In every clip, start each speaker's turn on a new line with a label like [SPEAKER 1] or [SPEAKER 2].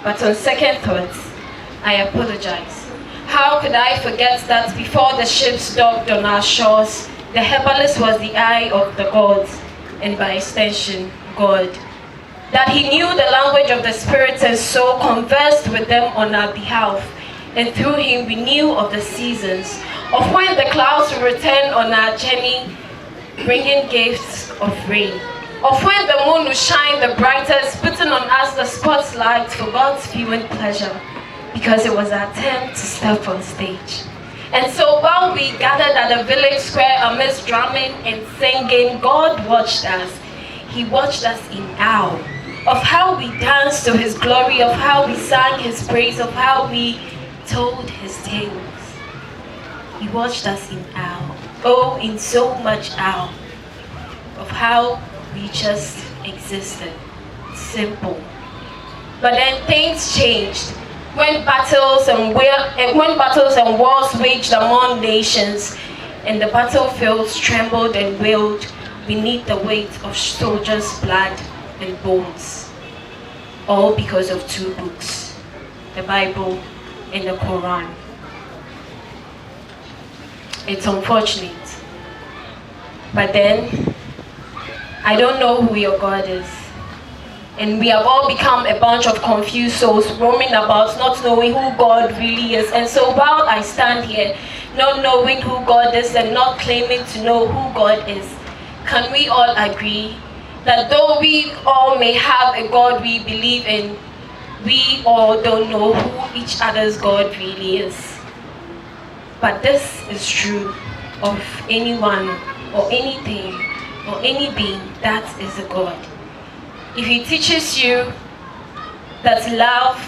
[SPEAKER 1] But on second thoughts, I apologize. How could I forget that before the ships docked on our shores, the herbalist was the eye of the gods, and by extension, God. That he knew the language of the spirits and so conversed with them on our behalf, and through him we knew of the seasons, of when the clouds will return on our journey, bringing gifts of rain. Of when the moon will shine the brightest, putting on us the spotlight for God's viewing pleasure, because it was our turn to step on stage. And so while we gathered at the village square amidst drumming and singing, God watched us. He watched us in awe of how we danced to his glory, of how we sang his praise, of how we told his tales. He watched us in awe, oh, in so much awe, of how we just existed, simple. But then things changed when battles and wars waged among nations, and the battlefields trembled and wailed beneath the weight of soldiers' blood and bones, all because of two books, the Bible and the Quran. It's unfortunate, but then I don't know who your God is. And we have all become a bunch of confused souls roaming about, not knowing who God really is. And so while I stand here, not knowing who God is and not claiming to know who God is, can we all agree that though we all may have a God we believe in, we all don't know who each other's God really is? But this is true of anyone or anything or any being that is a God. If he teaches you that love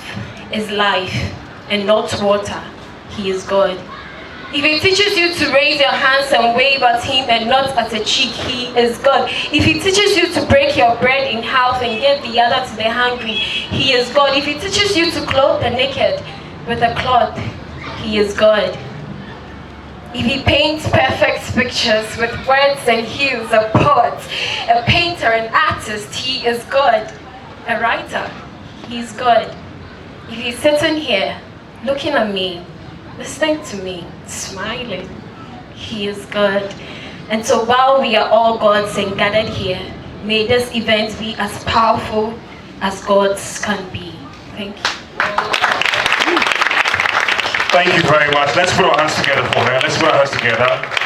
[SPEAKER 1] is life and not water, he is God. If he teaches you to raise your hands and wave at him and not at a cheek, he is God. If he teaches you to break your bread in half and give the other to the hungry, he is God. If he teaches you to clothe the naked with a cloth, he is God. If he paints perfect pictures with words and hues, a poet, a painter, an artist, he is God. A writer, he is God. If he's sitting here, looking at me, listening to me, smiling, he is God. And so while we are all gods and gathered here, may this event be as powerful as God's can be. Thank you.
[SPEAKER 2] Thank you very much. Let's put our hands together for her. Let's put our hands together.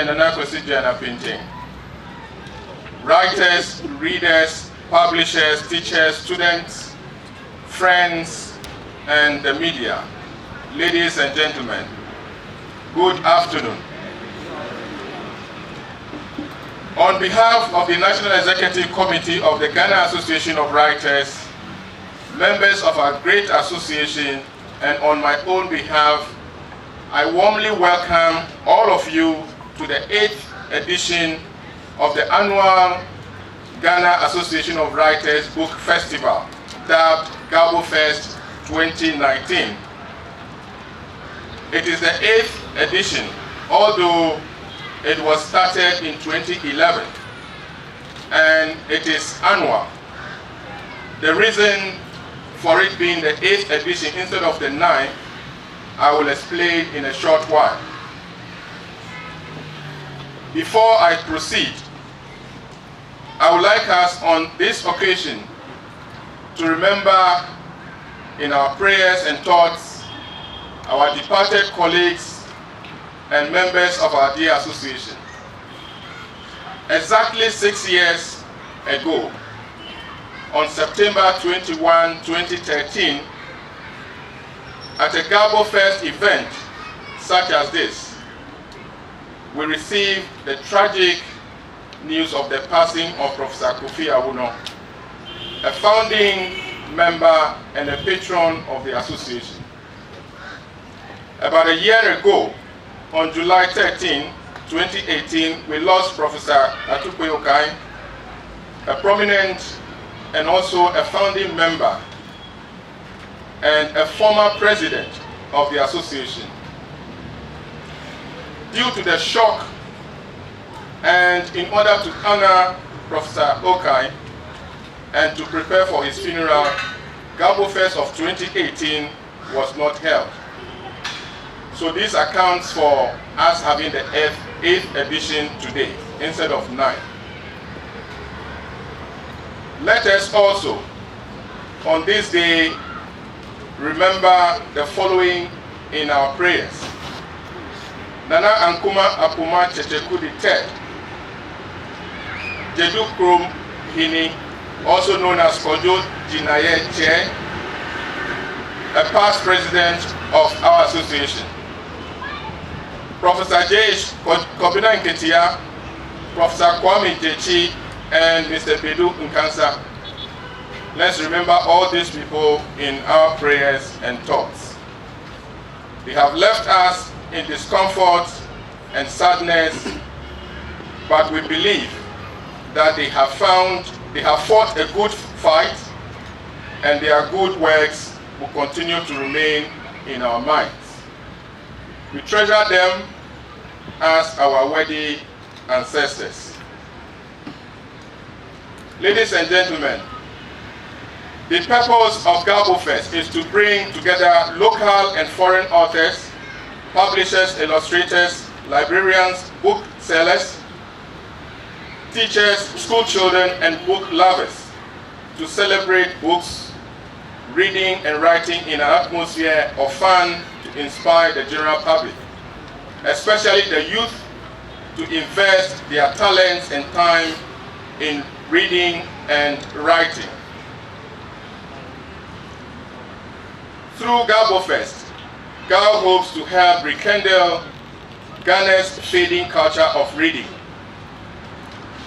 [SPEAKER 3] Nana Kosijana painting. Writers, readers, publishers, teachers, students, friends, and the media. Ladies and gentlemen, good afternoon. On behalf of the National Executive Committee of the Ghana Association of Writers, members of our great association, and on my own behalf, I warmly welcome all of you to the 8th edition of the annual Ghana Association of Writers Book Festival, dubbed GAWBOFEST 2019. It is the 8th edition, although it was started in 2011, and it is annual. The reason for it being the 8th edition instead of the 9th, I will explain in a short while. Before I proceed, I would like us on this occasion to remember in our prayers and thoughts our departed colleagues and members of our dear association. Exactly 6 years ago, on September 21, 2013, at a GAWBOFEST event such as this, we received the tragic news of the passing of Professor Kofi Awuno, a founding member and a patron of the association. About a year ago, on July 13, 2018, we lost Professor Atukwe Okai, a prominent and also a founding member and a former president of the association. Due to the shock and in order to honor Professor Okai and to prepare for his funeral, GAWBOFEST of 2018 was not held. So this accounts for us having the 8th edition today instead of 9. Let us also, on this day, remember the following in our prayers. Nana Ankuma Apuma Checheku III, Jedu Krom Hini, also known as Kojo Jinaye Che, a past president of our association. Professor J.H. Kobina Nketia, Professor Kwame Jechi, and Mr. Bedu Nkansa. Let's remember all these people in our prayers and thoughts. They have left us in discomfort and sadness, but we believe that they have fought a good fight, and their good works will continue to remain in our minds. We treasure them as our worthy ancestors. Ladies and gentlemen, the purpose of GAWBOFEST is to bring together local and foreign authors, publishers, illustrators, librarians, book sellers, teachers, school children, and book lovers to celebrate books, reading and writing in an atmosphere of fun to inspire the general public, especially the youth, to invest their talents and time in reading and writing. Through GAWBOFEST, GAW hopes to help rekindle Ghana's fading culture of reading.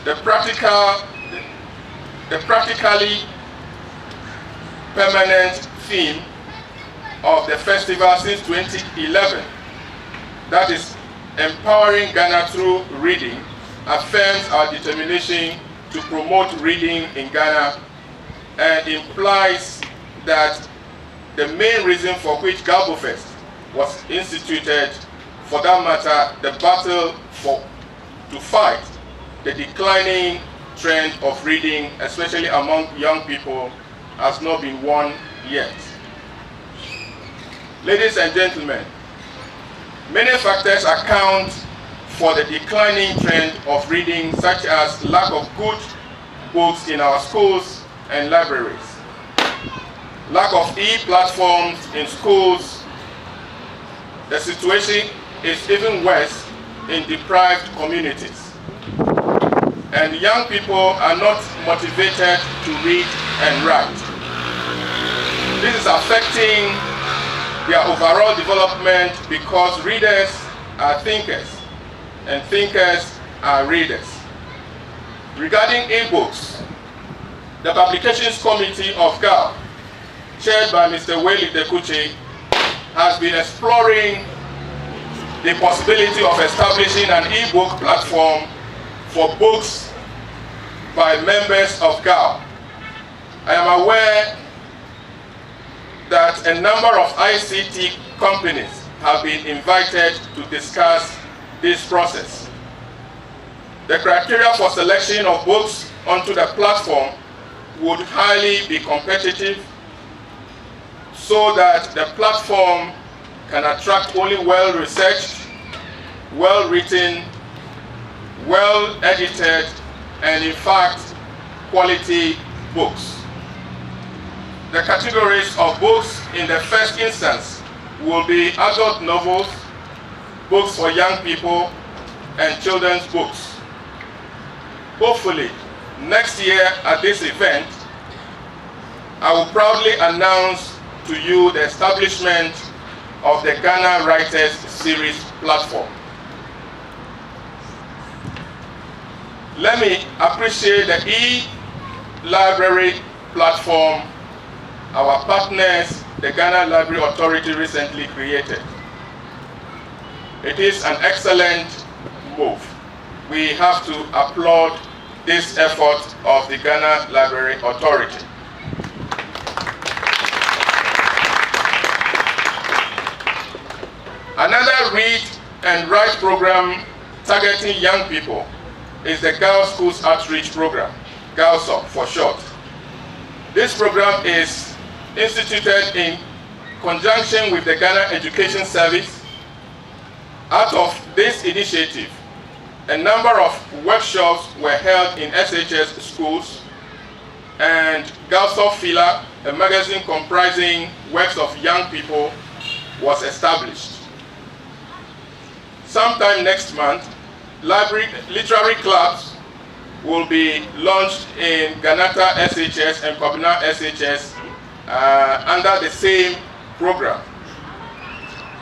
[SPEAKER 3] The practically permanent theme of the festival since 2011, that is empowering Ghana through reading, affirms our determination to promote reading in Ghana and implies that the main reason for which GAWBOFEST was instituted, for that matter, the battle to fight the declining trend of reading, especially among young people, has not been won yet. Ladies and gentlemen, many factors account for the declining trend of reading, such as lack of good books in our schools and libraries, lack of e-platforms in schools. The situation is even worse in deprived communities. And young people are not motivated to read and write. This is affecting their overall development because readers are thinkers and thinkers are readers. Regarding e-books, the Publications Committee of GAW, chaired by Mr. Weli Dekuche, has been exploring the possibility of establishing an e-book platform for books by members of GAW. I am aware that a number of ICT companies have been invited to discuss this process. The criteria for selection of books onto the platform would highly be competitive so that the platform can attract only well-researched, well-written, well-edited, and in fact, quality books. The categories of books in the first instance will be adult novels, books for young people, and children's books. Hopefully, next year at this event, I will proudly announce to you the establishment of the Ghana Writers Series platform. Let me appreciate the e-library platform our partners, the Ghana Library Authority, recently created. It is an excellent move. We have to applaud this effort of the Ghana Library Authority. Another read and write program targeting young people is the GAW Schools Outreach Program, GAWSOP for short. This program is instituted in conjunction with the Ghana Education Service. Out of this initiative, a number of workshops were held in SHS schools, and GAWSOP Fila, a magazine comprising works of young people, was established. Sometime next month, literary clubs will be launched in Ganata SHS and Kwabena SHS under the same program.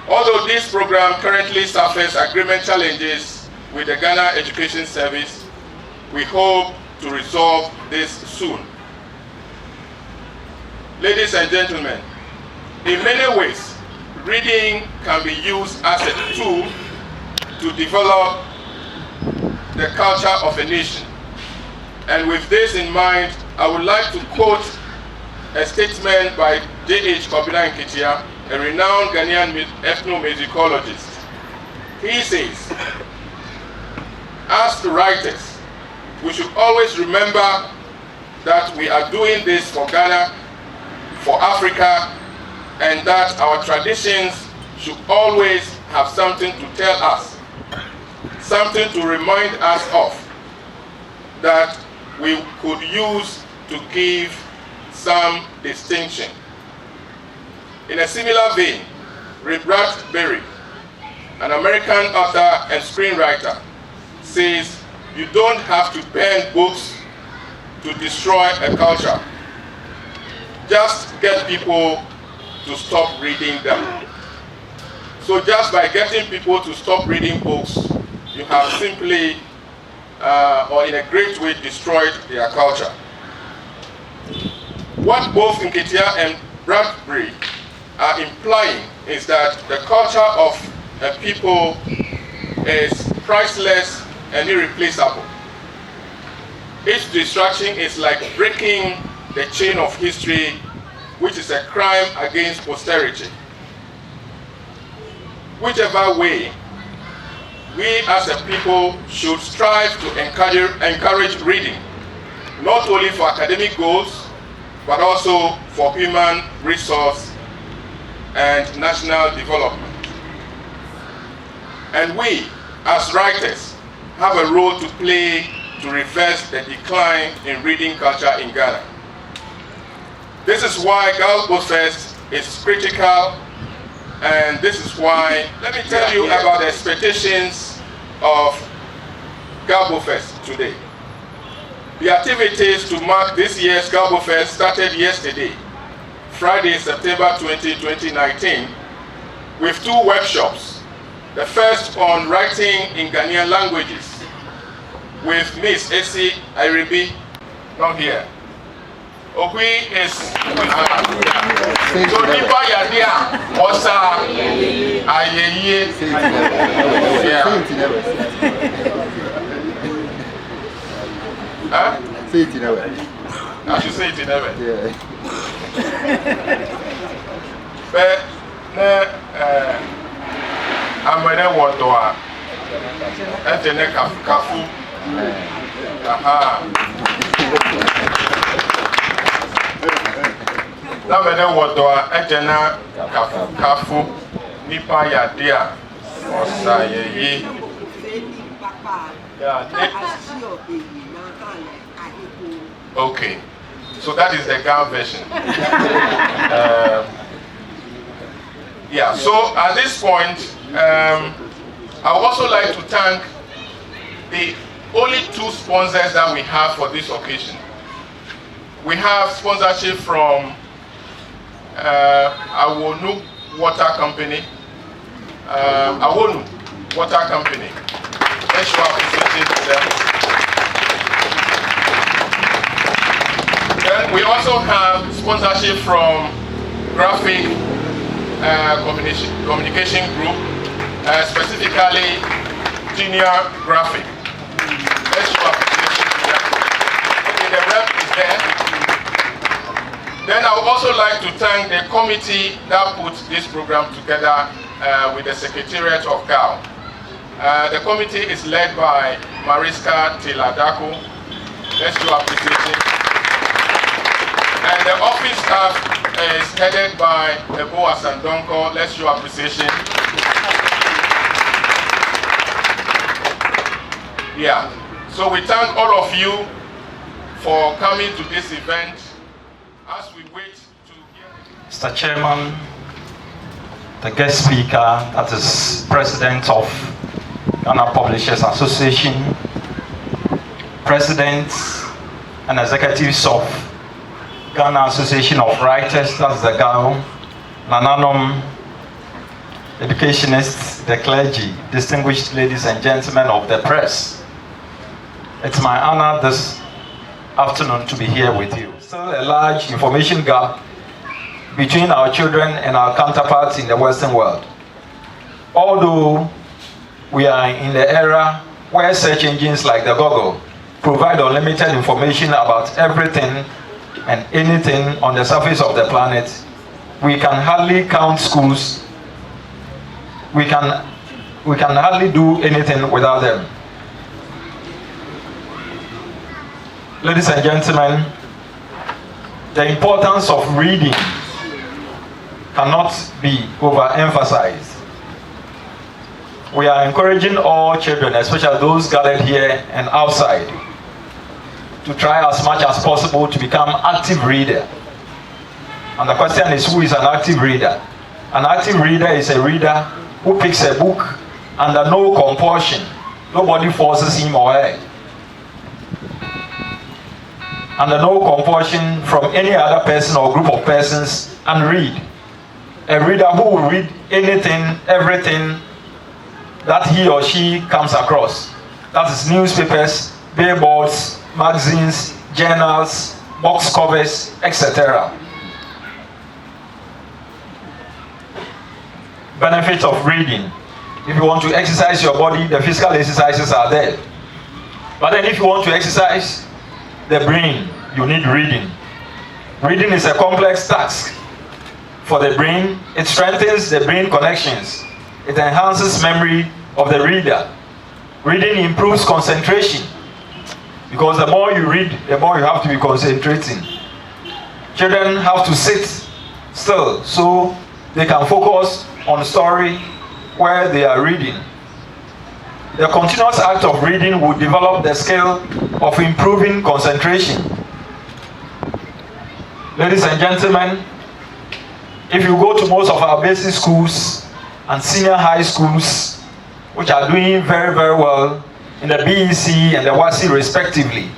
[SPEAKER 3] Although this program currently suffers agreement challenges with the Ghana Education Service, we hope to resolve this soon. Ladies and gentlemen, in many ways, reading can be used as a tool to develop the culture of a nation. And with this in mind, I would like to quote a statement by J.H. Kwabena Nketia, a renowned Ghanaian ethnomusicologist. He says, as writers, we should always remember that we are doing this for Ghana, for Africa, and that our traditions should always have something to tell us, something to remind us of, that we could use to give some distinction. In a similar vein, Ray Bradbury, an American author and screenwriter, says you don't have to burn books to destroy a culture. Just get people to stop reading them. So just by getting people to stop reading books, you have simply, or in a great way, destroyed their culture. What both Nketia and Bradbury are implying is that the culture of a people is priceless and irreplaceable. Each distraction is like breaking the chain of history, which is a crime against posterity. Whichever way, we as a people should strive to encourage reading, not only for academic goals, but also for human resource and national development. And we, as writers, have a role to play to reverse the decline in reading culture in Ghana. This is why GAWBOFEST is critical, and this is why, let me tell you about the expectations of GAWBOFEST today. The activities to mark this year's GAWBOFEST started yesterday, Friday, September 20, 2019, with 2 workshops. The first on writing in Ghanaian languages with Miss Esi Iribi, not here. Okwi is so Nipa Yadia Osa Ayeye.
[SPEAKER 4] Say it in a way.
[SPEAKER 3] I should say it in a way.
[SPEAKER 4] Yeah.
[SPEAKER 3] But I'm going to want to enter Kafu. Aha. I'm going to want to enter Kafu. Nipa Yadia Osa Ayeye. Okay, so that is the Ghana version. Yeah, so at this point, I would also like to thank the only 2 sponsors that we have for this occasion. We have sponsorship from Awonu Water Company. Awonu Water Company. Let's show appreciation to them. Then we also have sponsorship from Graphic Communication Group, specifically Junior Graphic. Let's show appreciation to them. Okay, the rep is there. Then I would also like to thank the committee that put this program together with the Secretariat of GAW. The committee is led by Mariska Tiladako. Let's show appreciation. And the office staff is headed by Ebo Asandonko. Let's show appreciation. Yeah, so we thank all of you for coming to this event as we wait to hear.
[SPEAKER 5] Mr. Chairman, the guest speaker, that is President of Ghana Publishers Association, Presidents and Executives of Ghana Association of Writers, that's the GAW, Nananom, educationists, the clergy, distinguished ladies and gentlemen of the press. It's my honor this afternoon to be here with you. Still a large information gap between our children and our counterparts in the Western world. Although we are in the era where search engines like the Google provide unlimited information about everything and anything on the surface of the planet, we can hardly count schools. We can hardly do anything without them. Ladies and gentlemen, the importance of reading cannot be overemphasized. We are encouraging all children, especially those gathered here and outside, to try as much as possible to become active reader. And the question is, who is an active reader? An active reader is a reader who picks a book under no compulsion. Nobody forces him or her. Under no compulsion from any other person or group of persons, and read. A reader who will read anything, everything that he or she comes across. That is newspapers, billboards, magazines, journals, box covers, etc. Benefits of reading. If you want to exercise your body, the physical exercises are there. But then if you want to exercise the brain, you need reading. Reading is a complex task for the brain. It strengthens the brain connections. It enhances memory of the reader. Reading improves concentration, because the more you read, the more you have to be concentrating. Children have to sit still so they can focus on the story where they are reading. The continuous act of reading will develop the skill of improving concentration. Ladies and gentlemen, if you go to most of our basic schools and senior high schools, which are doing very, very well in the BEC and the WASI respectively.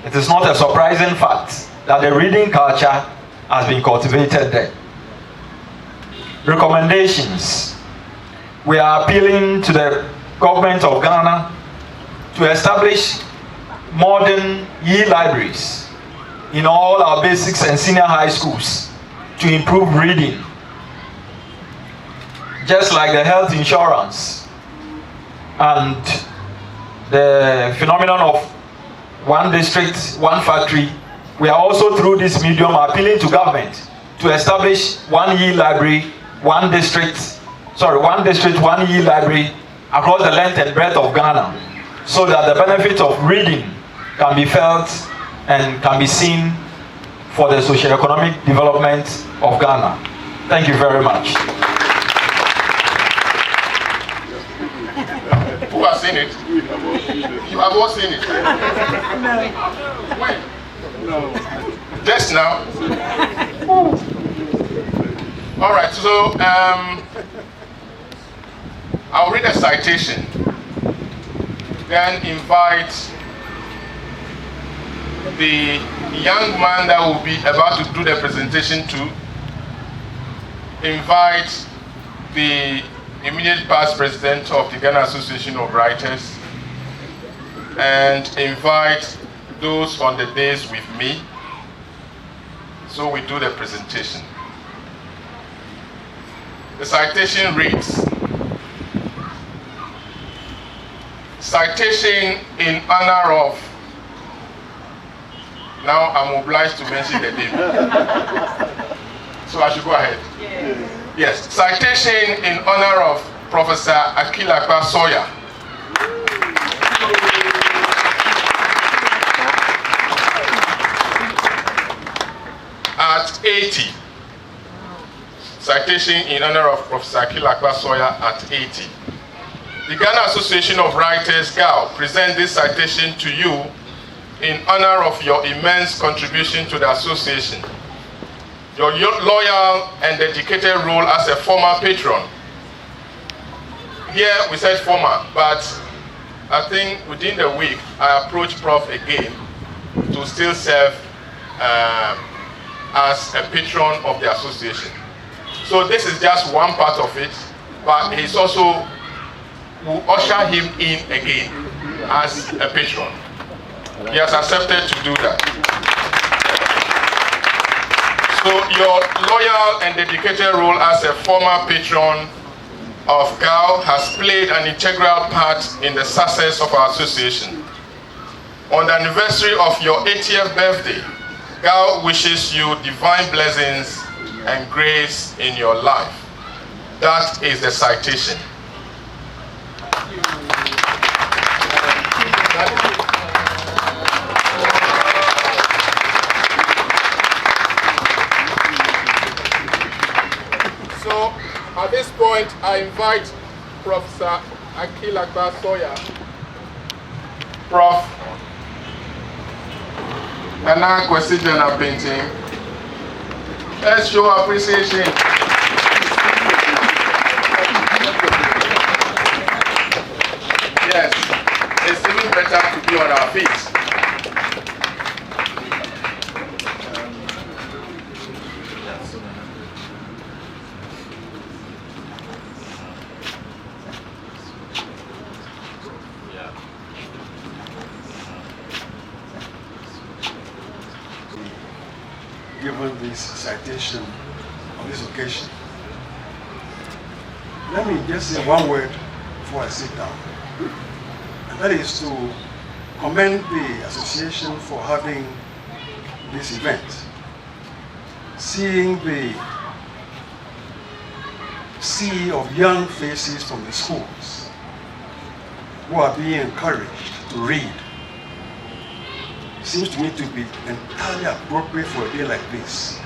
[SPEAKER 5] It is not a surprising fact that the reading culture has been cultivated there. Recommendations. We are appealing to the government of Ghana to establish modern e-libraries in all our basics and senior high schools to improve reading. Just like the health insurance and the phenomenon of one district, one factory, we are also through this medium appealing to government to establish one e-library, one district, one e-library across the length and breadth of Ghana, so that the benefit of reading can be felt and can be seen for the socio-economic development of Ghana. Thank you very much.
[SPEAKER 3] Who has seen it? You have all seen it?
[SPEAKER 4] No.
[SPEAKER 3] When?
[SPEAKER 4] No.
[SPEAKER 3] Just now? All right, so I'll read a citation, then invite the young man that will be about to do the presentation to invite the immediate past president of the Ghana Association of Writers and invite those on the days with me, so we do the presentation. The citation reads, citation in honor of, now I'm obliged to mention the name. So I should go ahead. Yes, citation in honor of Professor Akilakpa Sawyer. At 80. Citation in honor of Professor Akilakpa Sawyer at 80. The Ghana Association of Writers, GAW, present this citation to you in honor of your immense contribution to the association, your loyal and dedicated role as a former patron. Here we said former, but I think within the week I approached Prof again to still serve as a patron of the association. So this is just one part of it, but he's also, will usher him in again as a patron. He has accepted to do that. So your loyal and dedicated role as a former patron of GAW has played an integral part in the success of our association. On the anniversary of your 80th birthday, GAW wishes you divine blessings and grace in your life. That is the citation. So at this point, I invite Professor Akilakpa Sawyer. Prof. Nana Kwesi painting. Let's show appreciation. Yes, it's even better to be on our feet.
[SPEAKER 4] Given this citation on this occasion, let me just say one word before I sit down, and that is to commend the association for having this event. Seeing the sea of young faces from the schools who are being encouraged to read seems to me to be entirely appropriate for a day like this,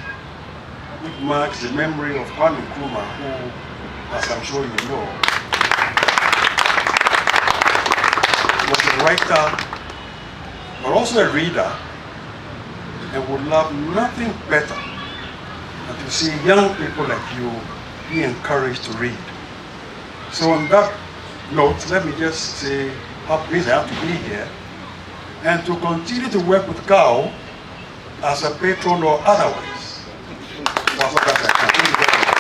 [SPEAKER 4] which marks the memory of Kwame Nkrumah, who, as I'm sure you know, was a writer, but also a reader, and would love nothing better than to see young people like you be encouraged to read. So on that note, let me just say how pleased I am to be here and to continue to work with GAW as a patron or otherwise. For as long as I can. Thank you very much.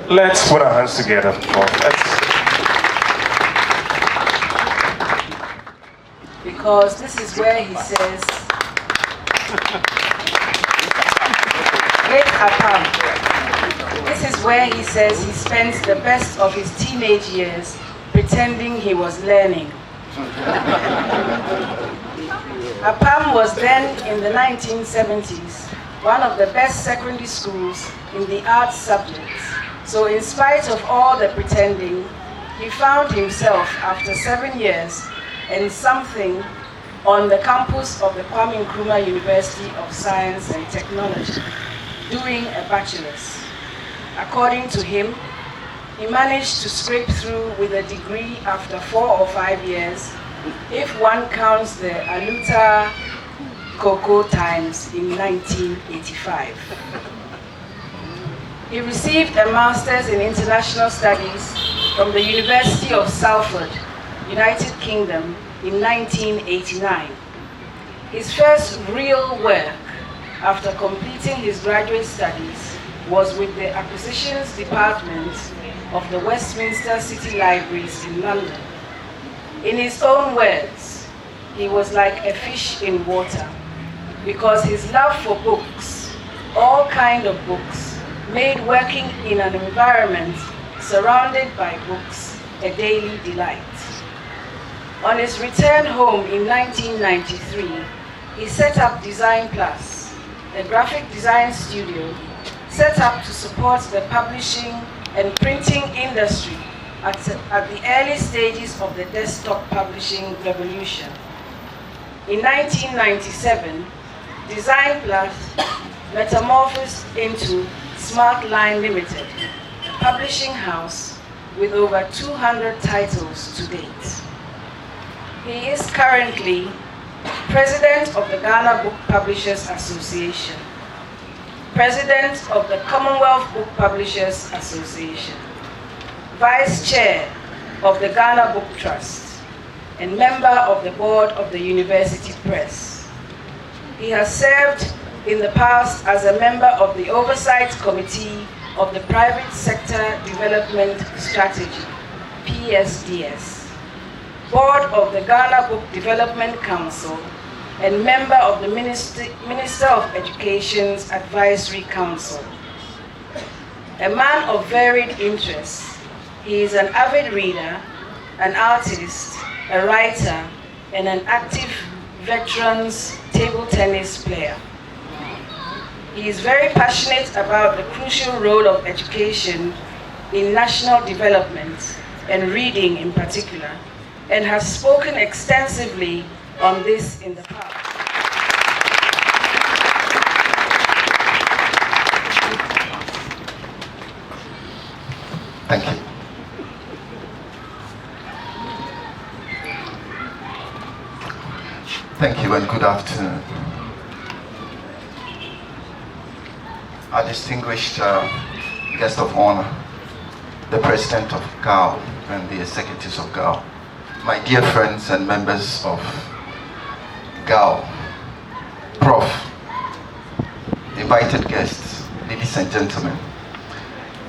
[SPEAKER 2] Let's put our hands together.
[SPEAKER 6] Because this is where he says, Great Apam. This is where he says he spent the best of his teenage years pretending he was learning. Apam was then, in the 1970s, one of the best secondary schools in the arts subjects. So in spite of all the pretending, he found himself after 7 years and something on the campus of the Kwame Nkrumah University of Science and Technology, doing a bachelor's. According to him, he managed to scrape through with a degree after 4 or 5 years, if one counts the Aluta Cocoa times in 1985. He received a master's in international studies from the University of Salford, United Kingdom, in 1989. His first real work after completing his graduate studies was with the Acquisitions Department of the Westminster City Libraries in London. In his own words, he was like a fish in water because his love for books, all kinds of books, made working in an environment surrounded by books a daily delight. On his return home in 1993, he set up Design Plus, a graphic design studio set up to support the publishing and printing industry at the early stages of the desktop publishing revolution. In 1997, Design Plus metamorphosed into Smart Line Limited, a publishing house with over 200 titles to date. He is currently President of the Ghana Book Publishers Association, President of the Commonwealth Book Publishers Association, Vice Chair of the Ghana Book Trust, and member of the board of the University Press. He has served in the past as a member of the Oversight Committee of the Private Sector Development Strategy, PSDS, board of the Ghana Book Development Council, and member of the Minister of Education's Advisory Council. A man of varied interests, he is an avid reader, an artist, a writer, and an active veterans table tennis player. He is very passionate about the crucial role of education in national development and reading in particular, and has spoken extensively on this in the past.
[SPEAKER 7] Thank you. Thank you and good afternoon. Our distinguished guest of honor, the President of GAW and the executives of GAW, my dear friends and members of GAW, Prof, invited guests, ladies and gentlemen,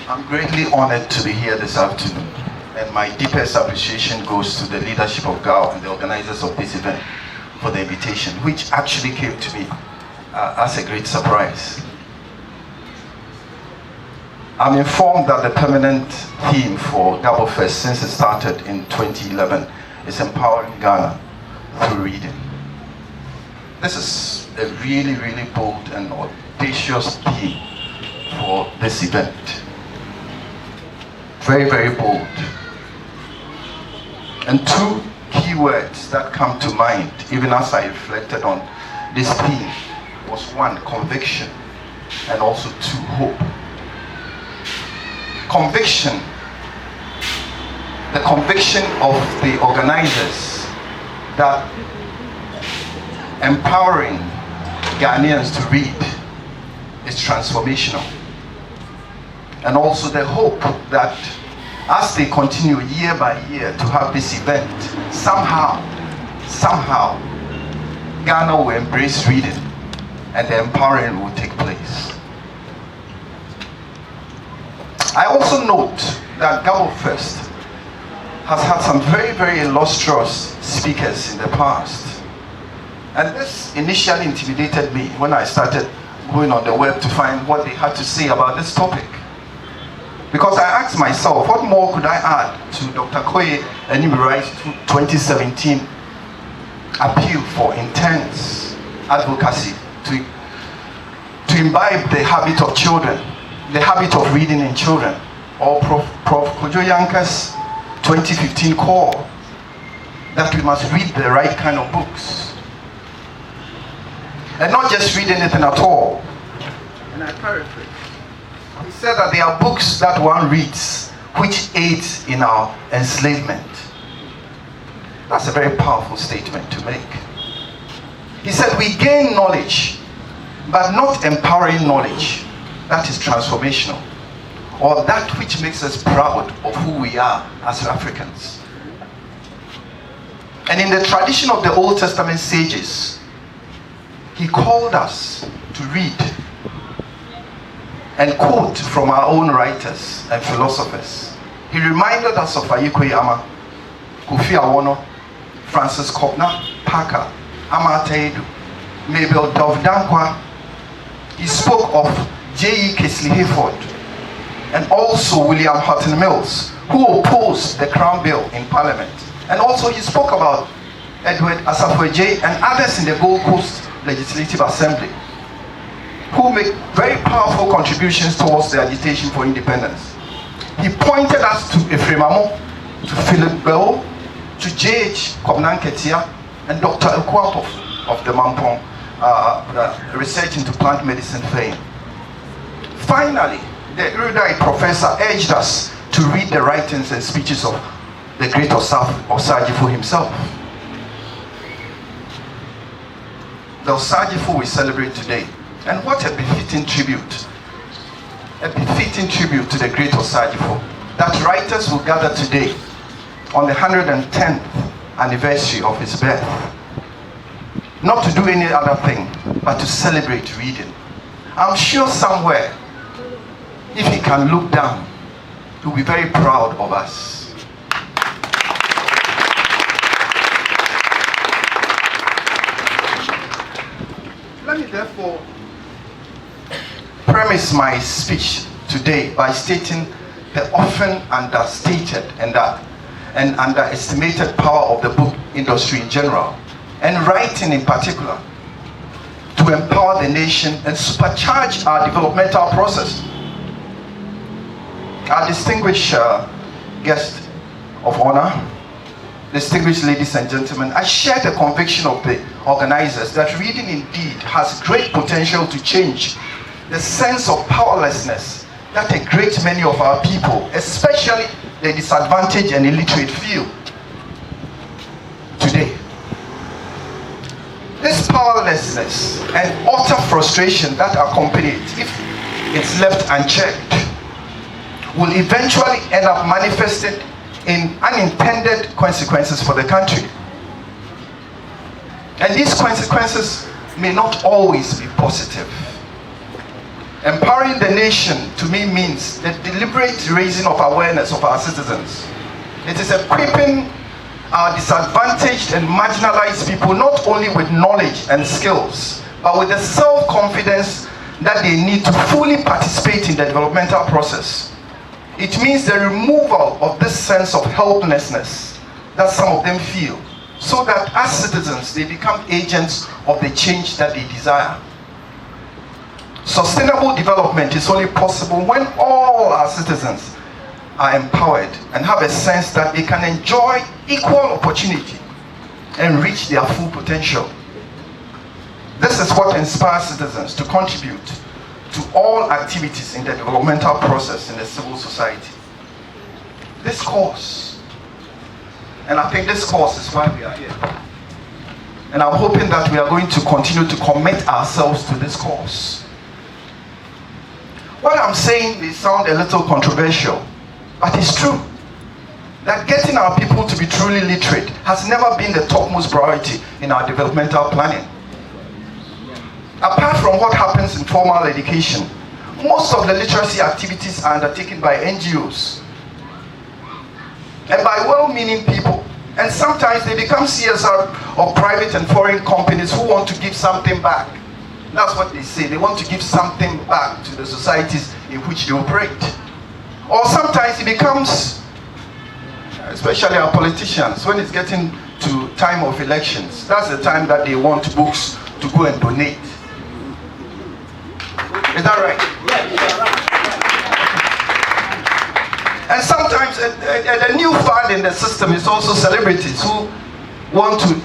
[SPEAKER 7] I'm greatly honored to be here this afternoon, and my deepest appreciation goes to the leadership of GAW and the organizers of this event for the invitation, which actually came to me as a great surprise. I'm informed that the permanent theme for GAWBOFEST since it started in 2011 is empowering Ghana through reading. This is a really, really bold and audacious theme for this event. Very, very bold. And two key words that come to mind, even as I reflected on this theme, was one, conviction, and also two, hope. Conviction, the conviction of the organizers that empowering Ghanaians to read is transformational. And also the hope that as they continue year by year to have this event, somehow, Ghana will embrace reading and the empowering will take place. I also note that GAWBOFEST has had some very, very illustrious speakers in the past. And this initially intimidated me when I started going on the web to find what they had to say about this topic. Because I asked myself, what more could I add to Dr. Koye Enimurai's 2017 appeal for intense advocacy to imbibe the habit of children, the habit of reading in children, or Prof. Kojo Yanka's 2015 call that we must read the right kind of books. And not just read anything at all. And I paraphrase. He said that there are books that one reads which aids in our enslavement. That's a very powerful statement to make. He said we gain knowledge, but not empowering knowledge that is transformational, or that which makes us proud of who we are as Africans. And in the tradition of the Old Testament sages, he called us to read and quote from our own writers and philosophers. He reminded us of Ayikwe Ama, Kofi Awono, Francis Copner, Parker, Ama Taidu, Mabel Dovdankwa. He spoke of J.E. Kesley Hayford, and also William Houghton Mills, who opposed the Crown Bill in Parliament. And also he spoke about Edward Asafo-Adjei and others in the Gold Coast Legislative Assembly, who make very powerful contributions towards the agitation for independence. He pointed us to Ephraim Amo, to Philip Bell, to J.H. Kobnan Ketia, and Dr. Elkwapof of the Mampong Research into Plant Medicine fame. Finally, the erudite professor urged us to read the writings and speeches of the great Osajifo himself. The Osajifo we celebrate today. And what a befitting tribute. A befitting tribute to the great Osajifo that writers will gather today on the 110th anniversary of his birth. Not to do any other thing, but to celebrate reading. I'm sure somewhere, if he can look down, he'll be very proud of us. Let me therefore premise my speech today by stating the often understated and underestimated power of the book industry in general, and writing in particular, to empower the nation and supercharge our developmental process. Our distinguished guest of honor, distinguished ladies and gentlemen, I share the conviction of the organizers that reading indeed has great potential to change the sense of powerlessness that a great many of our people, especially the disadvantaged and illiterate, feel today. This powerlessness and utter frustration that accompany it, if it's left unchecked, will eventually end up manifested in unintended consequences for the country. And these consequences may not always be positive. Empowering the nation to me means the deliberate raising of awareness of our citizens. It is equipping our disadvantaged and marginalized people not only with knowledge and skills, but with the self-confidence that they need to fully participate in the developmental process. It means the removal of this sense of helplessness that some of them feel, so that as citizens they become agents of the change that they desire. Sustainable development is only possible when all our citizens are empowered and have a sense that they can enjoy equal opportunity and reach their full potential. This is what inspires citizens to contribute to all activities in the developmental process in the civil society. This course, and I think this course is why we are here, And I'm hoping that we are going to continue to commit ourselves to this cause. What I'm saying may sound a little controversial, but it's true. That getting our people to be truly literate has never been the topmost priority in our developmental planning. Apart from what happens in formal education, most of the literacy activities are undertaken by NGOs and by well-meaning people. And sometimes they become CSR of private and foreign companies who want to give something back. That's what they say. They want to give something back to the societies in which they operate. Or sometimes it becomes, especially our politicians, when it's getting to time of elections, that's the time that they want books to go and donate. Is that right? And sometimes a new fad in the system is also celebrities who want to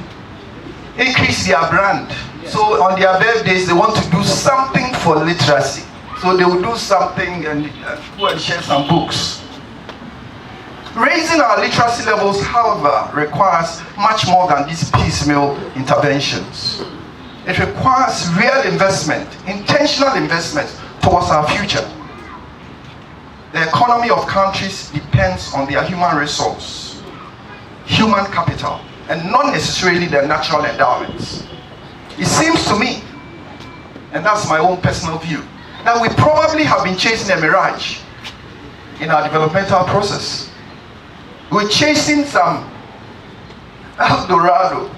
[SPEAKER 7] increase their brand. So on their birthdays, they want to do something for literacy. So they will do something and go and share some books. Raising our literacy levels, however, requires much more than these piecemeal interventions. It requires real investment, intentional investment towards our future. The economy of countries depends on their human resource, human capital, and not necessarily their natural endowments. It seems to me, and that's my own personal view, that we probably have been chasing a mirage in our developmental process. We're chasing some El Dorado.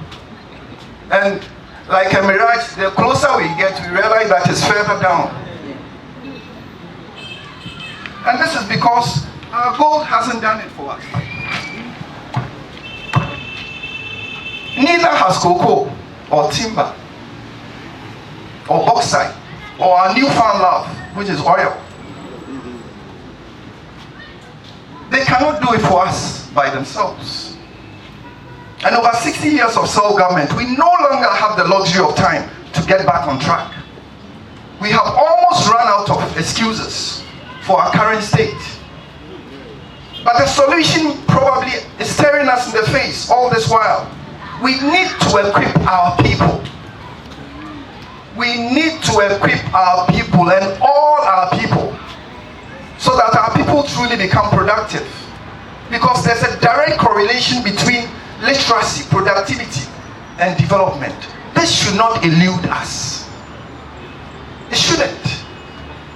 [SPEAKER 7] And like a mirage, the closer we get, we realize that it's further down. And this is because our gold hasn't done it for us. Neither has cocoa, or timber, or bauxite, or our newfound love, which is oil. They cannot do it for us by themselves. And over 60 years of self-government, we no longer have the luxury of time to get back on track. We have almost run out of excuses for our current state. But the solution probably is staring us in the face all this while. We need to equip our people. We need to equip our people and all our people so that our people truly become productive. Because there's a direct correlation between literacy, productivity, and development. This should not elude us. It shouldn't.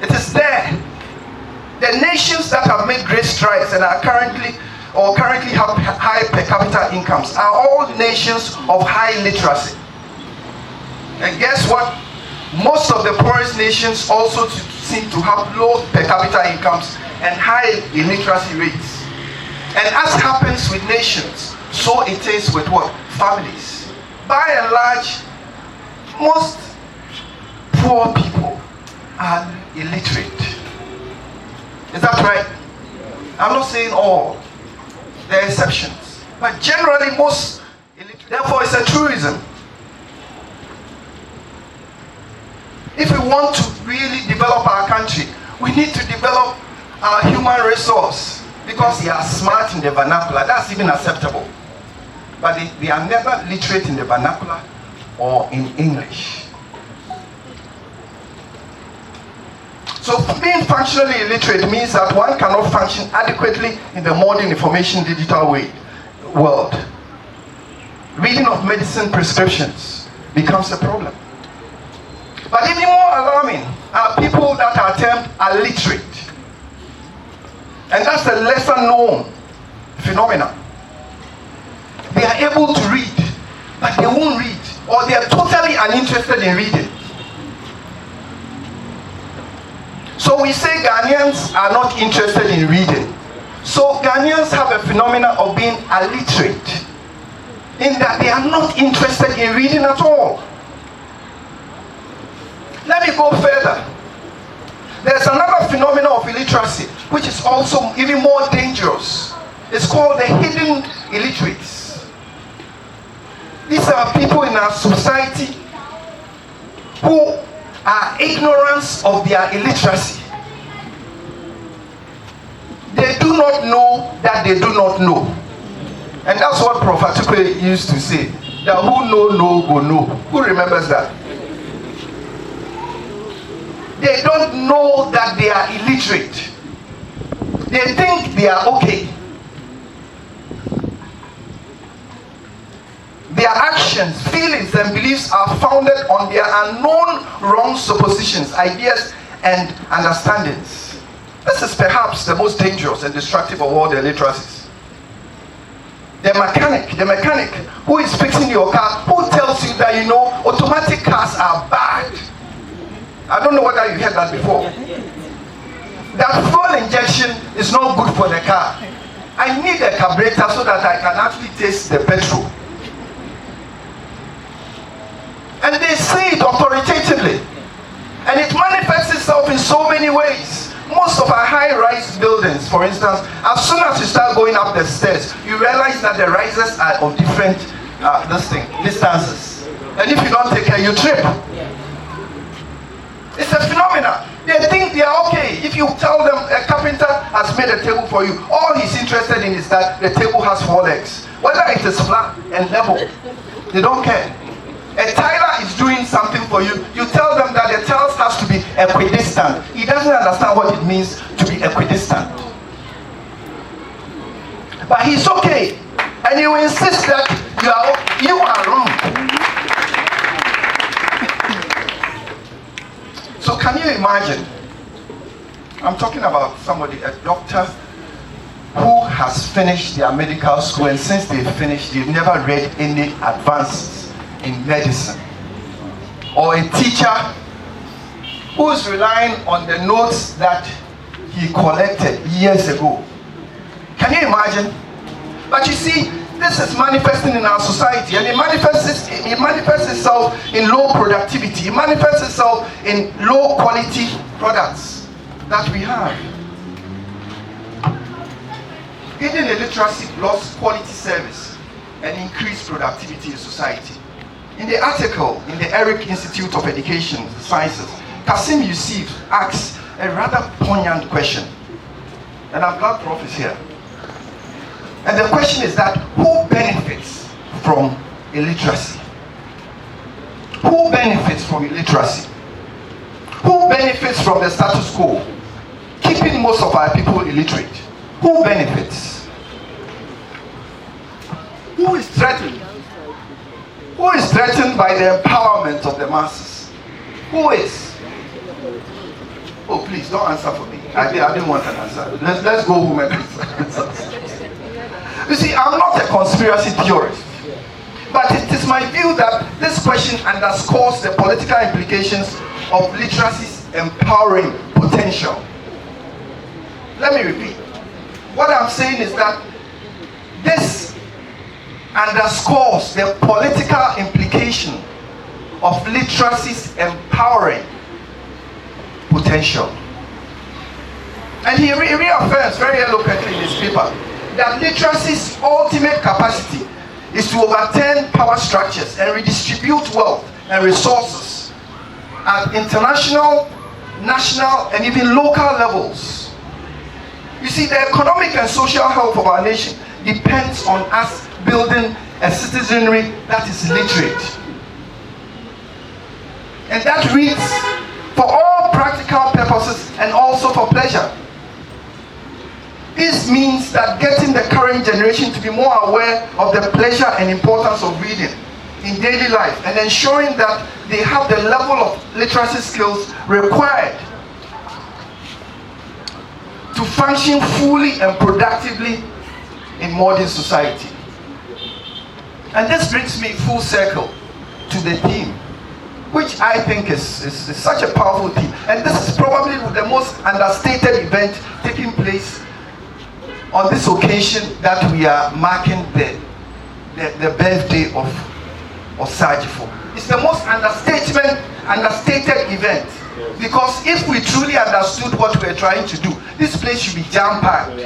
[SPEAKER 7] It is there. The nations that have made great strides and are currently have high per capita incomes are all nations of high literacy. And guess what? Most of the poorest nations also seem to have low per capita incomes and high illiteracy rates. And as happens with nations, so it is with what? Families. By and large, most poor people are illiterate. Is that right? I'm not saying all. There are exceptions. But generally most illiterate. Therefore it's a truism. If we want to really develop our country, we need to develop our human resource. Because they are smart in the vernacular, that's even acceptable. But they are never literate in the vernacular or in English. So being functionally illiterate means that one cannot function adequately in the modern information digital world. Reading of medicine prescriptions becomes a problem. But even more alarming are people that are termed illiterate. And that's the lesser known phenomenon. They are able to read, but they won't read, or they are totally uninterested in reading. So we say Ghanaians are not interested in reading. So Ghanaians have a phenomenon of being illiterate, in that they are not interested in reading at all. Let me go further. There's another phenomenon of illiteracy, which is also even more dangerous. It's called the hidden illiterates. These are people in our society who are ignorant of their illiteracy. They do not know that they do not know. And that's what Prof. Atukwe used to say. that who know go know. Who remembers that? They don't know that they are illiterate. They think they are okay. Their actions, feelings, and beliefs are founded on their unknown wrong suppositions, ideas, and understandings. This is perhaps the most dangerous and destructive of all the illiteracies. The mechanic who is fixing your car, who tells you that, you know, automatic cars are bad. I don't know whether you heard that before. That fuel injection is not good for the car. I need a carburetor so that I can actually taste the petrol. And they say it authoritatively. And it manifests itself in so many ways. Most of our high-rise buildings, for instance, as soon as you start going up the stairs, you realize that the rises are of different distances. And if you don't take care, you trip. It's a phenomenon. They think they are okay. If you tell them a carpenter has made a table for you, all he's interested in is that the table has 4 legs. Whether it is flat and level, they don't care. A tiler is doing something for you. You tell them that the tiles has to be equidistant. He doesn't understand what it means to be equidistant. But he's okay. And he will insist that you are wrong. So can you imagine? I'm talking about somebody, a doctor who has finished their medical school, and since they finished, they've never read any advances in medicine. Or a teacher who is relying on the notes that he collected years ago. Can you imagine? But you see, this is manifesting in our society, and it manifests itself in low productivity. It manifests itself in low quality products that we have. Hidden illiteracy lost quality service and increased productivity in society. In the article in the Eric Institute of Education and Sciences, Kasim Yusuf asks a rather poignant question. And I'm glad Prof is here. And the question is that who benefits from illiteracy? Who benefits from illiteracy? Who benefits from the status quo, keeping most of our people illiterate? Who benefits? Who is threatened? Who is threatened by the empowerment of the masses? Who is? Oh, please don't answer for me. I didn't want an answer. Let's go home and please. You see, I'm not a conspiracy theorist, but it is my view that this question underscores the political implications of literacy's empowering potential. Let me repeat. What I'm saying is that this underscores the political implication of literacy's empowering potential. And he reaffirms very eloquently in his paper that literacy's ultimate capacity is to overturn power structures and redistribute wealth and resources at international, national, and even local levels. You see, the economic and social health of our nation depends on us building a citizenry that is literate. And that reads for all practical purposes and also for pleasure. This means that getting the current generation to be more aware of the pleasure and importance of reading in daily life and ensuring that they have the level of literacy skills required to function fully and productively in modern society. And this brings me full circle to the theme, which I think is such a powerful theme. And this is probably the most understated event taking place on this occasion that we are marking the birthday of Sajifo. It's the most understated event, because if we truly understood what we're trying to do, this place should be jam-packed.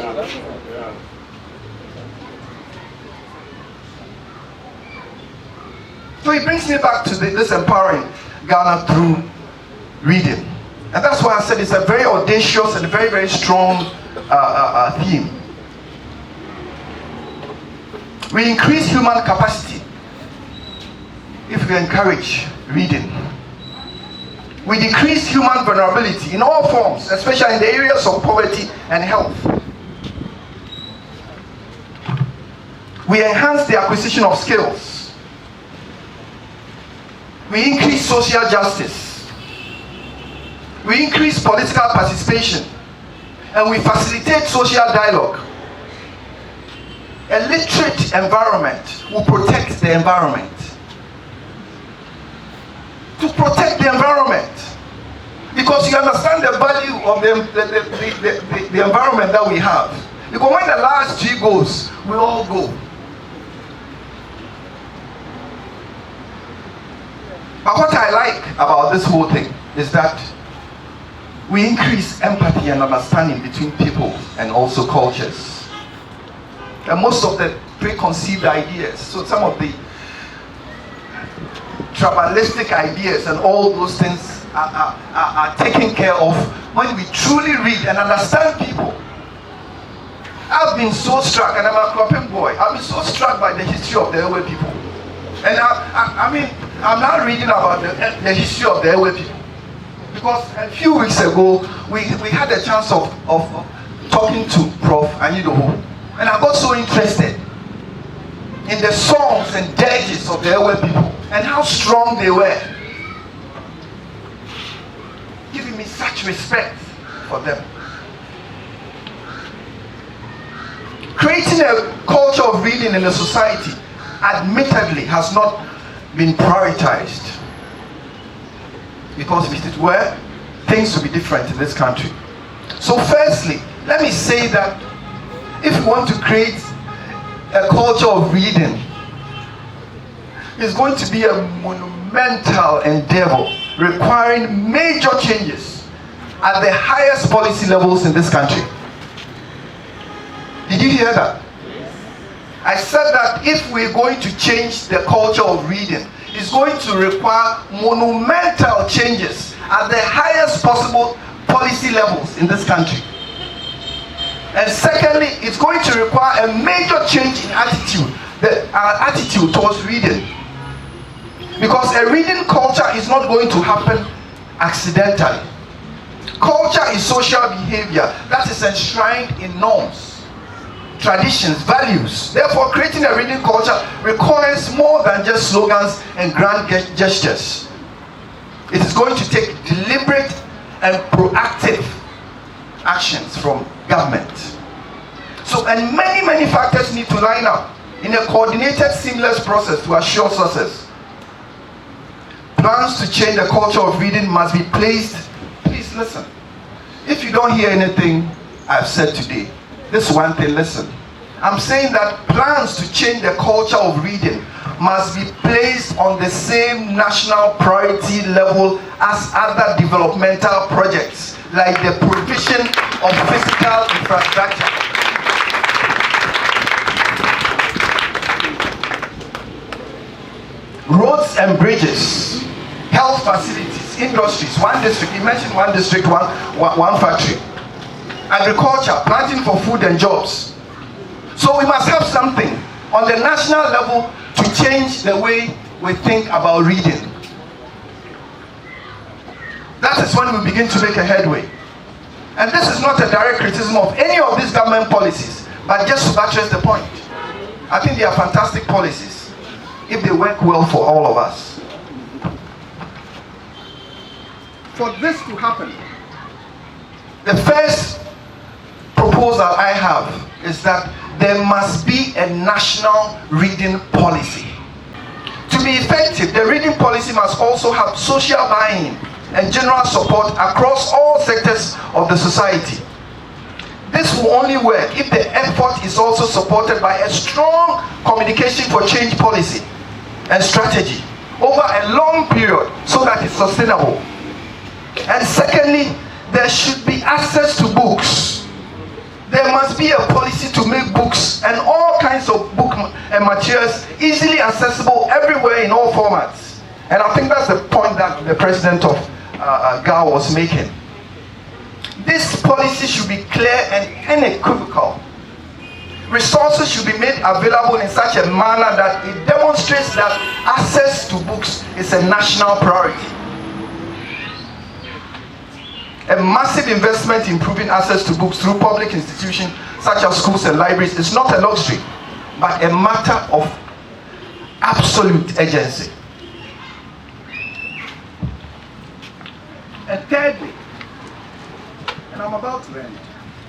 [SPEAKER 7] So it brings me back to this empowering Ghana through reading. And that's why I said it's a very audacious and very, very strong theme. We increase human capacity if we encourage reading. We decrease human vulnerability in all forms, especially in the areas of poverty and health. We enhance the acquisition of skills. We increase social justice. We increase political participation. And we facilitate social dialogue. A literate environment will protect the environment. To protect the environment. Because you understand the value of the environment that we have. Because when the last G goes, we all go. But what I like about this whole thing is that we increase empathy and understanding between people and also cultures. And most of the preconceived ideas, so some of the tribalistic ideas and all those things are taken care of when we truly read and understand people. I've been so struck, and I'm a Cropping boy, I've been so struck by the history of the Ewe people. And I mean, I'm now reading about the history of the Ewe people. Because a few weeks ago, we had a chance of talking to Prof. Anyidoho, and I got so interested in the songs and dirges of the Ewe people and how strong they were, giving me such respect for them. Creating a culture of reading in a society admittedly has not been prioritized, because if it were, things would be different in this country. So firstly, let me say that if we want to create a culture of reading, it's going to be a monumental endeavor requiring major changes at the highest policy levels in this country. Did you hear that? I said that if we're going to change the culture of reading, it's going to require monumental changes at the highest possible policy levels in this country. And secondly, it's going to require a major change in attitude, our attitude towards reading. Because a reading culture is not going to happen accidentally. Culture is social behavior that is enshrined in norms, traditions, values. Therefore, creating a reading culture requires more than just slogans and grand gestures. It is going to take deliberate and proactive actions from government. So, and many factors need to line up in a coordinated, seamless process to assure success. Plans to change the culture of reading must be placed. Please listen. If you don't hear anything I've said today, this one thing, listen. I'm saying that plans to change the culture of reading must be placed on the same national priority level as other developmental projects, like the provision of physical infrastructure. Roads and bridges, health facilities, industries, one district, you mentioned one district, one factory. Agriculture, planting for food and jobs. So we must have something on the national level to change the way we think about reading. That is when we begin to make a headway. And this is not a direct criticism of any of these government policies, but just to buttress the point. I think they are fantastic policies if they work well for all of us. For this to happen, the first proposal I have is that there must be a national reading policy. To be effective, the reading policy must also have social buy-in and general support across all sectors of the society. This will only work if the effort is also supported by a strong communication for change policy and strategy over a long period so that it's sustainable. And secondly, there should be access to books. There must be a policy to make books and all kinds of book and materials easily accessible everywhere in all formats. And I think that's the point that the president of GAW was making. This policy should be clear and unequivocal. Resources should be made available in such a manner that it demonstrates demonstrates that access to books is a national priority. A massive investment in improving access to books through public institutions such as schools and libraries is not a luxury, but a matter of absolute urgency. And thirdly, and I'm about to end.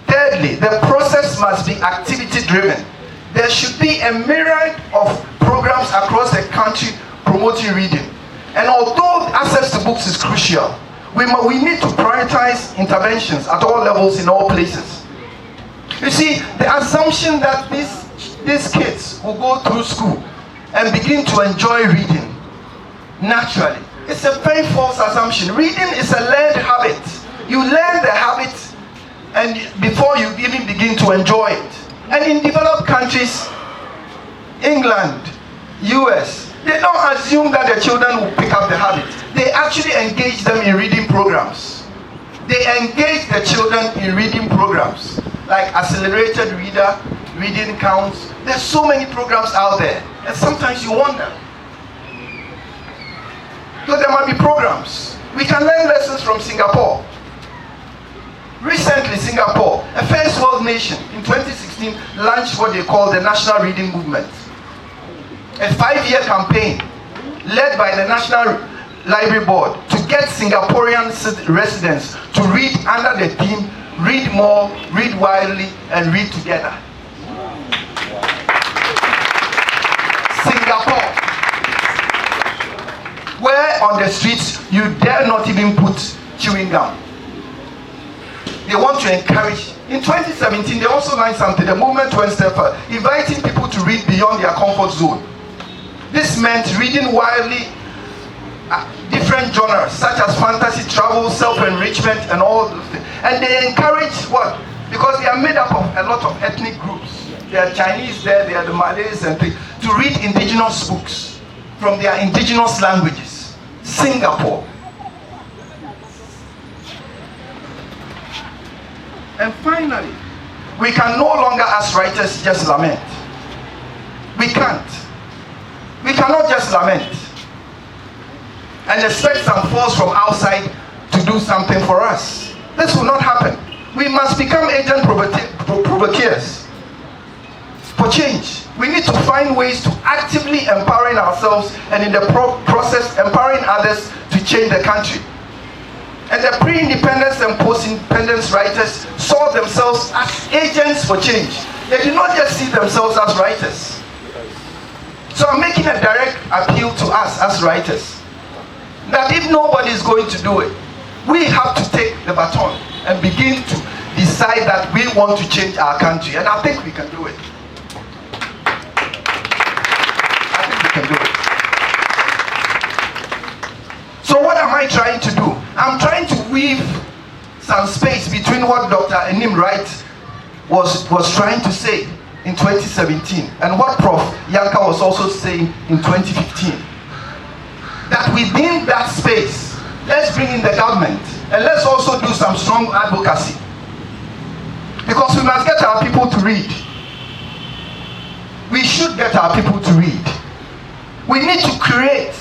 [SPEAKER 7] Thirdly, the process must be activity-driven. There should be a myriad of programs across the country promoting reading. And although access to books is crucial, we need to prioritize interventions at all levels in all places. You see, the assumption that these kids will go through school and begin to enjoy reading naturally, it's a very false assumption. Reading is a learned habit. You learn the habit and before you even begin to enjoy it. And in developed countries, England, US, they don't assume that the children will pick up the habit. They actually engage them in reading programs. They engage the children in reading programs like accelerated reader, reading counts. There's so many programs out there, and sometimes you wonder. So there might be programs. We can learn lessons from Singapore. Recently, Singapore, a first world nation, in 2016 launched what they call the National Reading Movement. A 5-year campaign led by the National Library Board to get Singaporean residents to read under the theme, read more, read widely, and read together. Singapore, where on the streets you dare not even put chewing gum. They want to encourage. In 2017, they also launched something, the movement went step further, inviting people to read beyond their comfort zone. This meant reading widely different genres such as fantasy, travel, self-enrichment, and all those things. And they encourage what? Because they are made up of a lot of ethnic groups. There are Chinese there, there are the Malays and things, to read indigenous books from their indigenous languages. Singapore. And finally, we can no longer as writers just lament. We can't. We cannot just lament and expect some force from outside to do something for us. This will not happen. We must become agent provocateurs for change. We need to find ways to actively empowering ourselves and in the process empowering others to change the country. And the pre-independence and post-independence writers saw themselves as agents for change. They did not just see themselves as writers. So I'm making a direct appeal to us as writers, that if nobody is going to do it, we have to take the baton and begin to decide that we want to change our country. And I think we can do it. I think we can do it. So what am I trying to do? I'm trying to weave some space between what Dr. Enim Wright was trying to say in 2017 and what Prof. Yanka was also saying in 2015. That within that space, let's bring in the government and let's also do some strong advocacy. Because we must get our people to read. We should get our people to read. We need to create,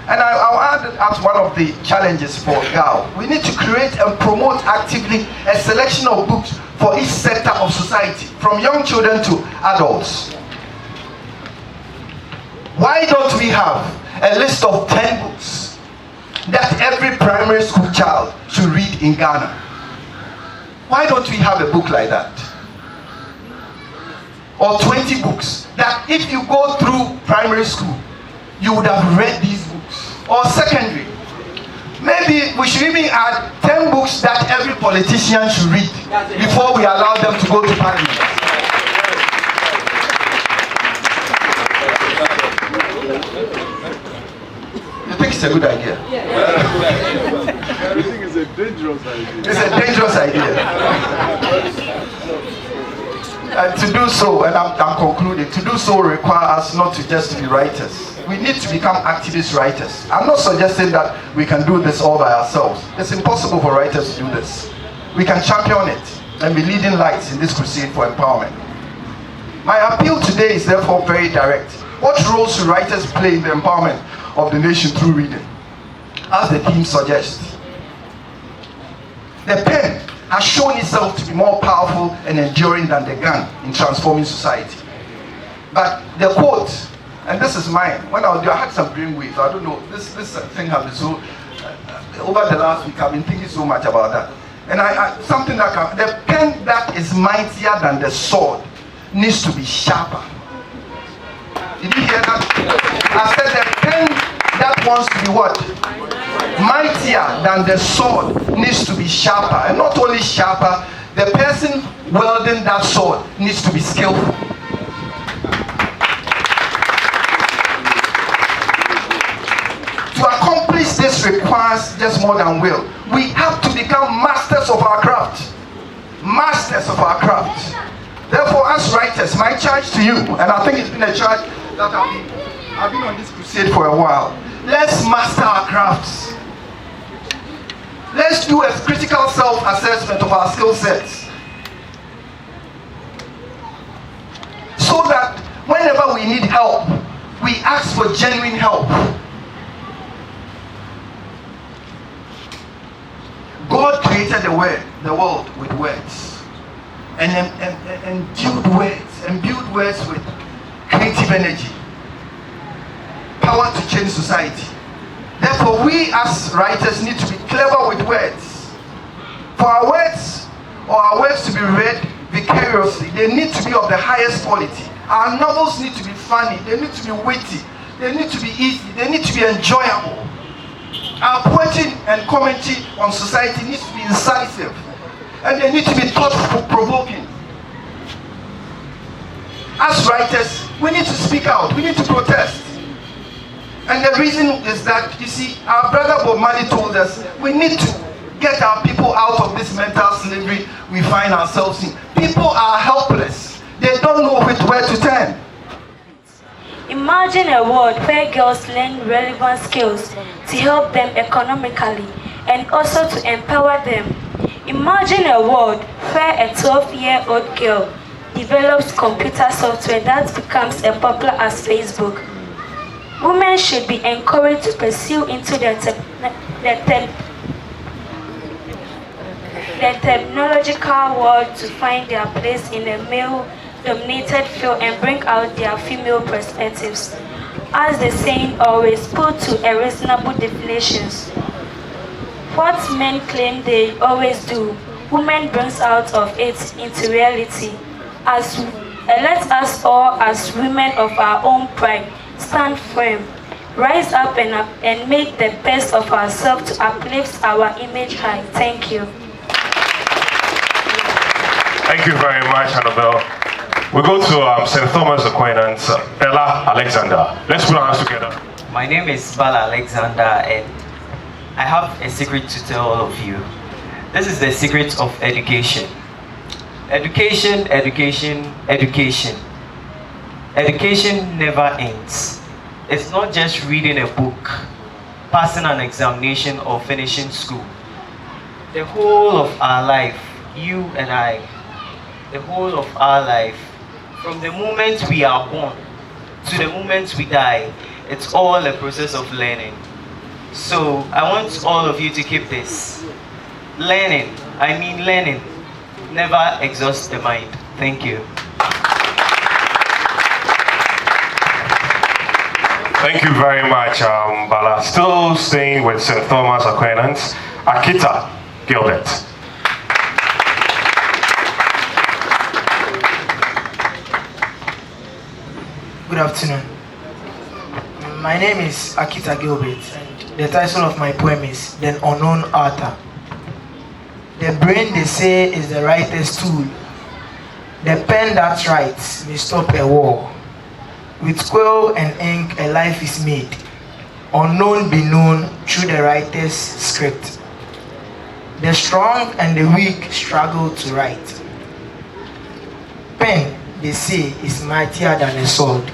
[SPEAKER 7] and I'll add as one of the challenges for GAW, we need to create and promote actively a selection of books for each sector of society, from young children to adults. Why don't we have a list of 10 books that every primary school child should read in Ghana? Why don't we have a book like that? Or 20 books that if you go through primary school, you would have read these books. Or secondary. Maybe we should even add 10 books that every politician should read before we allow them to go to parliament. You think it's a good idea?
[SPEAKER 8] I think it's a dangerous idea.
[SPEAKER 7] It's a dangerous idea. And to do so, and I'm concluding, to do so requires us not to just be writers. We need to become activist writers. I'm not suggesting that we can do this all by ourselves. It's impossible for writers to do this. We can champion it and be leading lights in this crusade for empowerment. My appeal today is therefore very direct. What roles should writers play in the empowerment of the nation through reading? As the theme suggests, the pen has shown itself to be more powerful and enduring than the gun in transforming society. But the quote, and this is mine, when I had some brainwaves, I don't know, this thing has been so, over the last week I've been thinking so much about that. And something that the pen that is mightier than the sword needs to be sharper. Did you hear that? I said the pen that wants to be what? Mightier than the sword needs to be sharper. And not only sharper, the person wielding that sword needs to be skillful. To accomplish this requires just more than will. We have to become masters of our craft. Masters of our craft. Therefore, as writers, my charge to you, and I think it's been a charge that I've been on this crusade for a while. Let's master our crafts. Let's do a critical self-assessment of our skill sets. So that whenever we need help, we ask for genuine help. God created the world with words, and imbued words with creative energy, power to change society. Therefore, we as writers need to be clever with words. For our words to be read vicariously, they need to be of the highest quality. Our novels need to be funny, they need to be witty, they need to be easy, they need to be enjoyable. Our poetry and commentary on society needs to be incisive, and they need to be thought-provoking. As writers, we need to speak out, we need to protest. And the reason is that, you see, our brother Bob Marley told us, we need to get our people out of this mental slavery we find ourselves in. People are helpless. They don't know where to turn.
[SPEAKER 9] Imagine a world where girls learn relevant skills to help them economically and also to empower them. Imagine a world where a 12-year-old girl develops computer software that becomes as popular as Facebook. Women should be encouraged to pursue into the technological world to find their place in a male-dominated field and bring out their female perspectives. As the saying always, put to a reasonable definitions. What men claim they always do, women brings out of it into reality. Let us all, as women of our own pride, stand firm, rise up and make the best of ourselves to uplift our image high. Thank you.
[SPEAKER 2] Thank you very much, Annabelle. We go to St. Thomas acquaintance, Bella Alexander. Let's put our hands together.
[SPEAKER 10] My name is Bella Alexander, and I have a secret to tell all of you. This is the secret of education. Education, education, education. Education never ends. It's not just reading a book, passing an examination, or finishing school. The whole of our life, you and I, the whole of our life, from the moment we are born to the moment we die, it's all a process of learning. So I want all of you to keep this. Learning, learning, never exhausts the mind. Thank you.
[SPEAKER 2] Thank you very much, Bala. Still staying with St. Thomas acquaintance, Akita Gilbert.
[SPEAKER 11] Good afternoon. My name is Akita Gilbert, and the title of my poem is The Unknown Author. The brain, they say, is the writer's tool. The pen that writes may stop a war. With quill and ink, a life is made. Unknown be known through the writer's script. The strong and the weak struggle to write. Pen, they say, is mightier than a sword,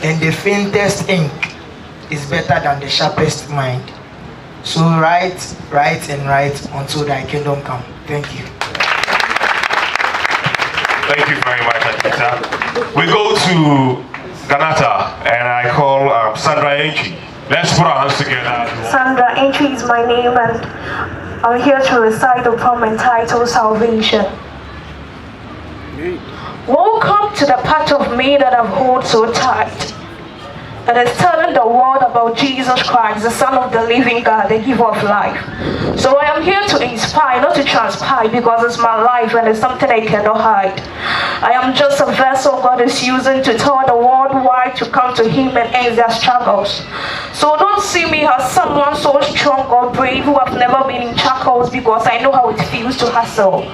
[SPEAKER 11] and the faintest ink is better than the sharpest mind. So write, write, and write until thy kingdom come. Thank you.
[SPEAKER 2] Thank you very much, Akita. We go to Ganata, and Entry. Let's put our hands together.
[SPEAKER 9] Sandra Entry is my name, and I'm here to recite the poem entitled Salvation. Welcome to the part of me that I've held so tight. That is telling the world about Jesus Christ, the Son of the living God, the giver of life. So I am here to inspire, not to transpire, because it's my life and it's something I cannot hide. I am just a vessel God is using to tell the world why to come to Him and end their struggles. So don't see me as someone so strong or brave who have never been in shackles, because I know how it feels to hustle.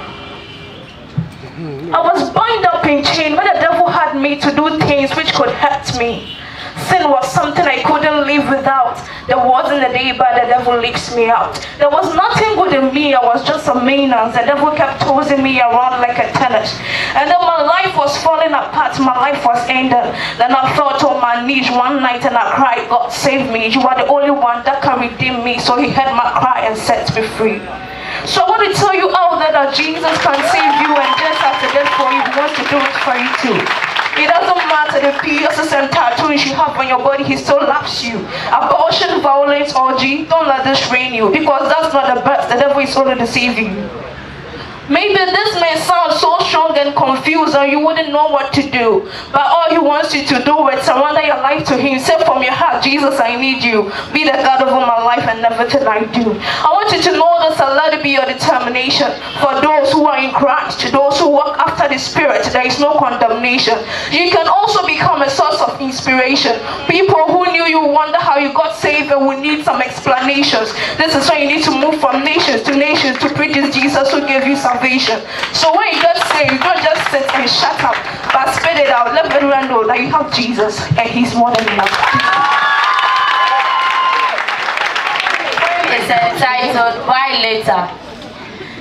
[SPEAKER 9] I was bound up in chain when the devil had me to do things which could hurt me. Sin was something I couldn't live without. There wasn't a day but the devil leaves me out. There was nothing good in me, I was just a maintenance. The devil kept tossing me around like a tennis. And then my life was falling apart, my life was ended. Then I fell on my knees one night and I cried, God save me. You are the only one that can redeem me. So He heard my cry and set me free. So I want to tell you out there that Jesus can save you, and just as He did for you, He wants to do it for you too. It doesn't matter the piercings and tattoos you have on your body, He still loves you. Abortion, violence, orgy, don't let this reign you, because that's not the best. The devil is only deceiving you. Maybe this may sound so strong and confused and you wouldn't know what to do. But all He wants you to do is surrender your life to Him. Say from your heart, Jesus, I need you. Be the God over my life and everything I do. I want you to know this and let it be your determination. For those who are in Christ, those who walk after the Spirit, there is no condemnation. You can also become a source of inspiration. People who knew you wonder how you got saved and will need some explanations. This is why you need to move from nations to nations to preach this Jesus who gave you salvation. So when you just say, you don't just sit and shut up, but spit it out. Let everyone know that you have Jesus and He's more than enough.
[SPEAKER 12] It's entitled Why Later.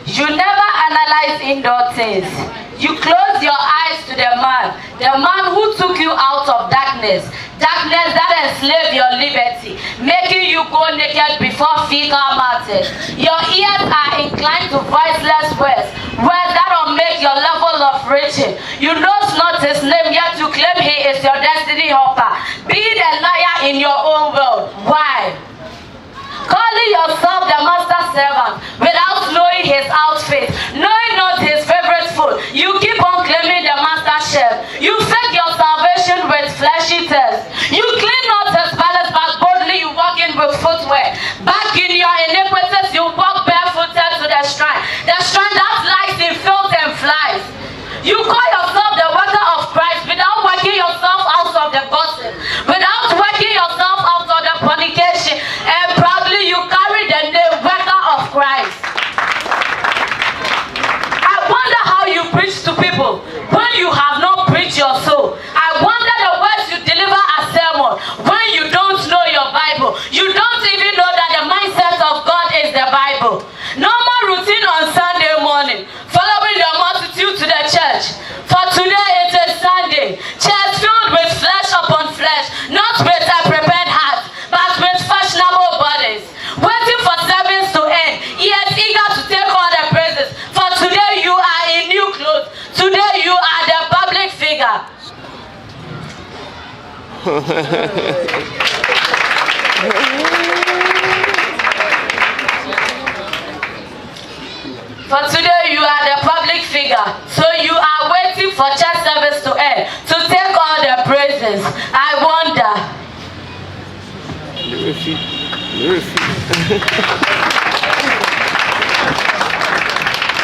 [SPEAKER 12] You never analyze indoor things. You close your eyes to the man who took you out of darkness that enslaved your liberty, making you go naked before fecal matters. Your ears are inclined to voiceless words that will make your level of reaching. You know not His name, yet you claim He is your destiny helper. Be the liar in your own world. Why? Calling yourself the master servant without knowing His outfit, knowing not His favorite food. You keep on claiming the master chef. You fake your salvation with fleshy tests. You clean not His palace, but boldly you walk in with footwear. Back in your iniquities, you walk barefooted to the shrine that lies in filth and flies. You call yourself the worker of Christ without working yourself out of the gossip, without working yourself out of the fornication, and proudly you carry the name worker of Christ. I wonder how you preach to people when you have not preached your soul. I wonder the words you deliver as sermon when you don't know your Bible. You don't even know that the mindset of God is the Bible. No more routine on Sunday morning, following the multitude to the church. For today it is Sunday, church filled with flesh upon flesh, not with a prepared heart, but with fashionable bodies, waiting for service to end, yet eager to take all the praises. For today you are in new clothes, today you are the public figure. For today you are the public figure, so you are waiting for church service to end, to take all the praises. I wonder.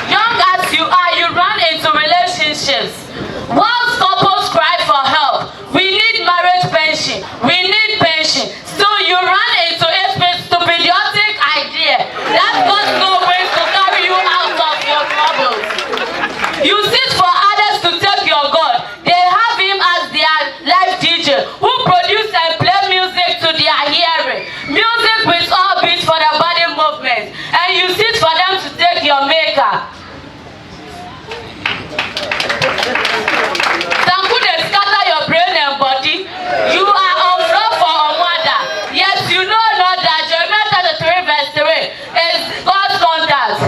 [SPEAKER 12] Young as you are, you run into relationships. Whilst couples cry for help, we need marriage pension, we need pension. So you run into a stupidiotic idea that God's no way to carry you out of your troubles. You sit for others to take your God. They have Him as their live DJ who produce and play music to their hearing. Music with all beats for the body movement. And you sit for them to take your maker. Some could scatter your brain and body. You are on floor for Omwada. Yes, you know not that Jeremiah 33 verse 3 is God's contact.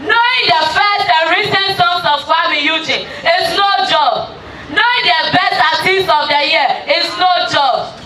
[SPEAKER 12] Knowing the first and recent songs of Kwame Eugene is no job. Knowing the best artists of the year is no job.